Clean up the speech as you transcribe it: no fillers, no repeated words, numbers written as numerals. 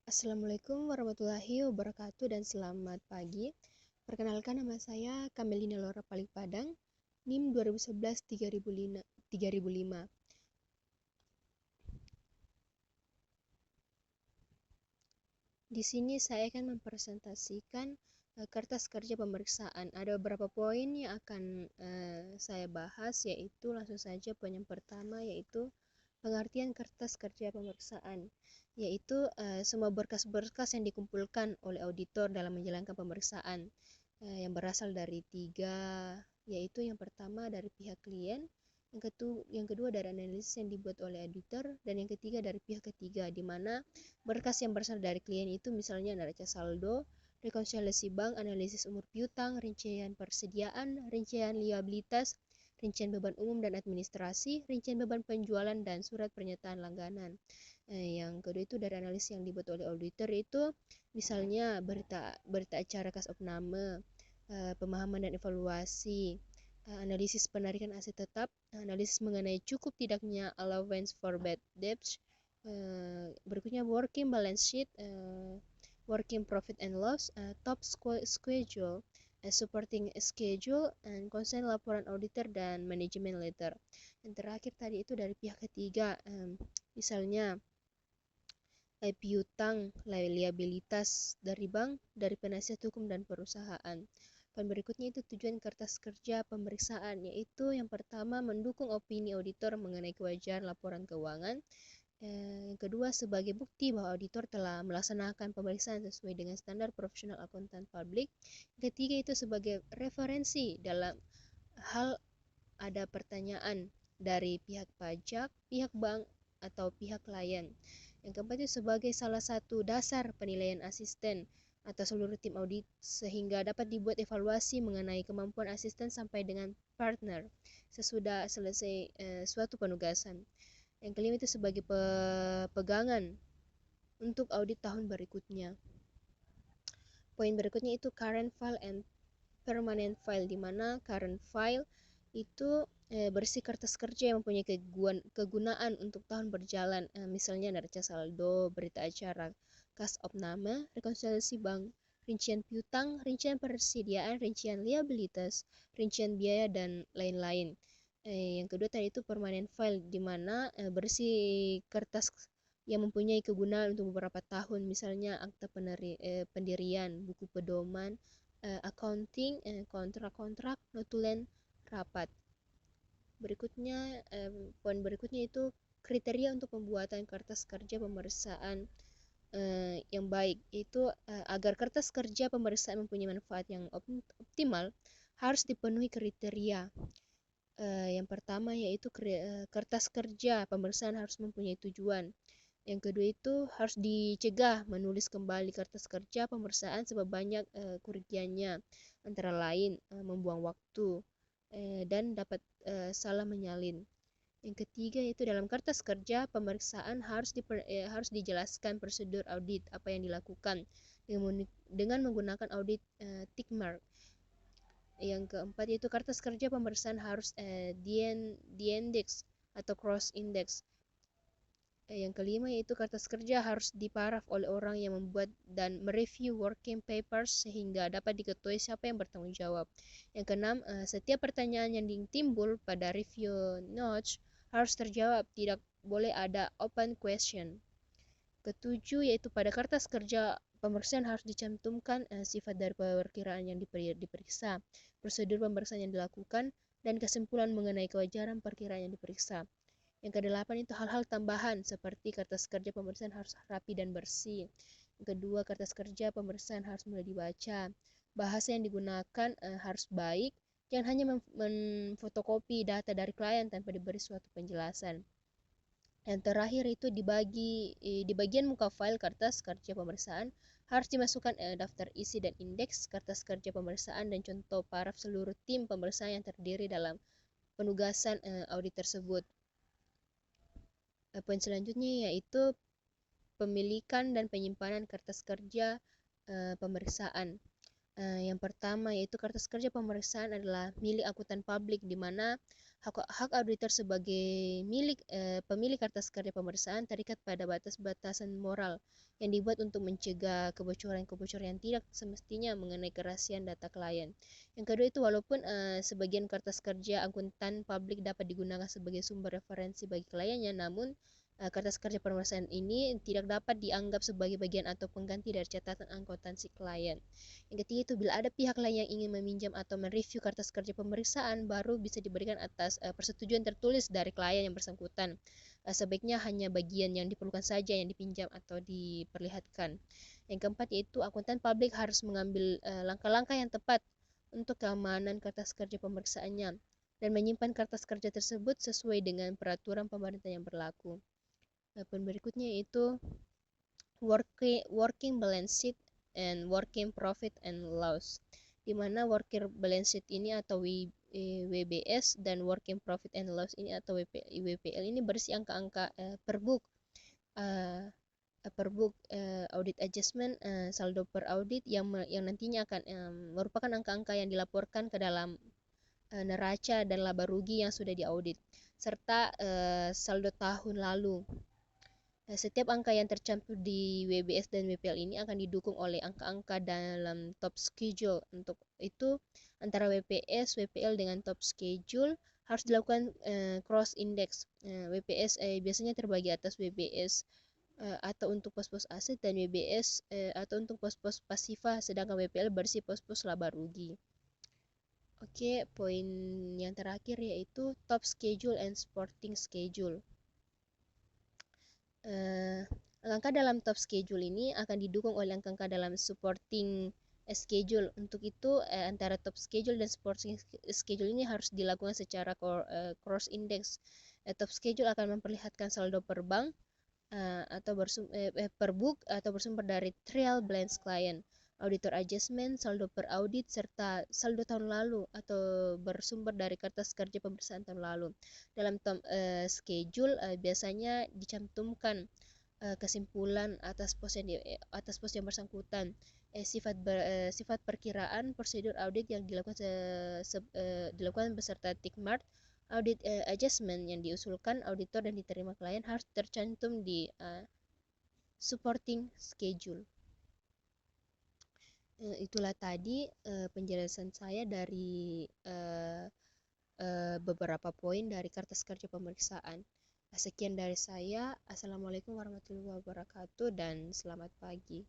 Assalamualaikum warahmatullahi wabarakatuh dan selamat pagi. Perkenalkan, nama saya Kamelina Laura Palikpadang, NIM 2011 3005. Di sini saya akan mempresentasikan kertas kerja pemeriksaan. Ada beberapa poin yang akan saya bahas, yaitu langsung saja poin yang pertama, yaitu pengertian kertas kerja pemeriksaan, yaitu semua berkas-berkas yang dikumpulkan oleh auditor dalam menjalankan pemeriksaan yang berasal dari tiga, yaitu yang pertama dari pihak klien, yang kedua dari analisis yang dibuat oleh auditor, dan yang ketiga dari pihak ketiga, di mana berkas yang berasal dari klien itu misalnya neraca saldo, rekonsiliasi bank, analisis umur piutang, rincian persediaan, rincian liabilitas, rincian beban umum dan administrasi, rincian beban penjualan, dan surat pernyataan langganan. Yang kedua itu dari analisis yang dibuat oleh auditor, itu misalnya berita acara kas opname, pemahaman dan evaluasi, analisis penarikan aset tetap, analisis mengenai cukup tidaknya allowance for bad debts, berikutnya working balance sheet, working profit and loss, top schedule, supporting schedule, and consent laporan auditor dan management letter. Yang terakhir tadi itu dari pihak ketiga, misalnya piutang, liabilitas dari bank, dari penasihat hukum dan perusahaan. Poin berikutnya itu tujuan kertas kerja pemeriksaan, yaitu yang pertama mendukung opini auditor mengenai kewajaran laporan keuangan. Yang kedua, sebagai bukti bahwa auditor telah melaksanakan pemeriksaan sesuai dengan standar profesional akuntan publik. Yang ketiga itu sebagai referensi dalam hal ada pertanyaan dari pihak pajak, pihak bank, atau pihak klien. Yang keempat itu sebagai salah satu dasar penilaian asisten atau seluruh tim audit, sehingga dapat dibuat evaluasi mengenai kemampuan asisten sampai dengan partner sesudah selesai suatu penugasan. Yang kelima itu sebagai pegangan untuk audit tahun berikutnya. Poin berikutnya itu current file and permanent file, di mana current file itu bersih kertas kerja yang mempunyai kegunaan untuk tahun berjalan, misalnya neraca saldo, berita acara kas opname, rekonsiliasi bank, rincian piutang, rincian persediaan, rincian liabilitas, rincian biaya, dan lain-lain. Yang kedua tadi itu permanent file, di mana bersih kertas yang mempunyai kegunaan untuk beberapa tahun, misalnya akta pendirian, buku pedoman, accounting, kontrak-kontrak, notulen rapat. Berikutnya, poin berikutnya itu kriteria untuk pembuatan kertas kerja pemeriksaan yang baik, itu agar kertas kerja pemeriksaan mempunyai manfaat yang optimal, harus dipenuhi kriteria. Yang pertama yaitu kertas kerja pemeriksaan harus mempunyai tujuan. Yang kedua itu harus dicegah menulis kembali kertas kerja pemeriksaan sebab banyak kerugiannya, antara lain membuang waktu dan dapat salah menyalin. Yang ketiga itu dalam kertas kerja pemeriksaan harus dijelaskan prosedur audit apa yang dilakukan dengan menggunakan audit tick mark. Yang keempat yaitu kertas kerja pemeriksaan harus di-index atau cross index. Yang kelima yaitu kertas kerja harus diparaf oleh orang yang membuat dan mereview working papers sehingga dapat diketahui siapa yang bertanggung jawab. Yang keenam, setiap pertanyaan yang timbul pada review notes harus terjawab, tidak boleh ada open question. Ketujuh yaitu pada kertas kerja pemeriksaan harus dicantumkan sifat dari perkiraan yang diperiksa, prosedur pemeriksaan yang dilakukan, dan kesimpulan mengenai kewajaran perkiraan yang diperiksa. Yang kedelapan itu hal-hal tambahan seperti kertas kerja pemeriksaan harus rapi dan bersih. Yang kedua, kertas kerja pemeriksaan harus mudah dibaca. Bahasa yang digunakan harus baik. Jangan hanya memfotokopi data dari klien tanpa diberi suatu penjelasan. Yang terakhir itu di bagian muka file kertas kerja pemeriksaan harus dimasukkan daftar isi dan indeks kertas kerja pemeriksaan dan contoh paraf seluruh tim pemeriksaan yang terdiri dalam penugasan audit tersebut. Poin selanjutnya yaitu pemilikan dan penyimpanan kertas kerja pemeriksaan. Yang pertama yaitu kertas kerja pemeriksaan adalah milik akuntan publik, di mana hak auditor sebagai pemilik kertas kerja pemeriksaan terikat pada batas-batasan moral yang dibuat untuk mencegah kebocoran-kebocoran yang tidak semestinya mengenai kerahasiaan data klien. Yang kedua itu walaupun sebagian kertas kerja akuntan publik dapat digunakan sebagai sumber referensi bagi kliennya, namun kertas kerja pemeriksaan ini tidak dapat dianggap sebagai bagian atau pengganti dari catatan akuntansi klien. Yang ketiga itu bila ada pihak lain yang ingin meminjam atau mereview kertas kerja pemeriksaan, baru bisa diberikan atas persetujuan tertulis dari klien yang bersangkutan. Sebaiknya hanya bagian yang diperlukan saja yang dipinjam atau diperlihatkan. Yang keempat yaitu akuntan publik harus mengambil langkah-langkah yang tepat untuk keamanan kertas kerja pemeriksaannya dan menyimpan kertas kerja tersebut sesuai dengan peraturan pemerintah yang berlaku. Poin berikutnya yaitu working balance sheet and working profit and loss, di mana working balance sheet ini atau WBS dan working profit and loss ini atau WPL ini berisi angka-angka per book audit adjustment, saldo per audit yang nantinya akan merupakan angka-angka yang dilaporkan ke dalam neraca dan laba rugi yang sudah diaudit, serta saldo tahun lalu. Setiap angka yang tercantum di WBS dan WPL ini akan didukung oleh angka-angka dalam top schedule. Untuk itu, antara WPS, WPL dengan top schedule harus dilakukan cross index. WPS biasanya terbagi atas WBS atau untuk pos-pos aset dan WBS atau untuk pos-pos pasifa, sedangkan WPL bersih pos-pos laba rugi. Oke, poin yang terakhir yaitu top schedule and supporting schedule. Angka dalam top schedule ini akan didukung oleh angka dalam supporting schedule. Untuk itu antara top schedule dan supporting schedule ini harus dilakukan secara cross index. Top schedule akan memperlihatkan saldo per bank atau per book atau bersumber dari trial balance client, auditor adjustment, saldo per audit, serta saldo tahun lalu atau bersumber dari kertas kerja pemeriksaan tahun lalu. Dalam schedule biasanya dicantumkan kesimpulan atas pos yang bersangkutan, sifat perkiraan prosedur audit yang dilakukan beserta tick mark. Audit adjustment yang diusulkan auditor dan diterima klien harus tercantum di supporting schedule. Itulah tadi penjelasan saya dari beberapa poin dari kertas kerja pemeriksaan. Sekian dari saya. Assalamualaikum warahmatullahi wabarakatuh dan selamat pagi.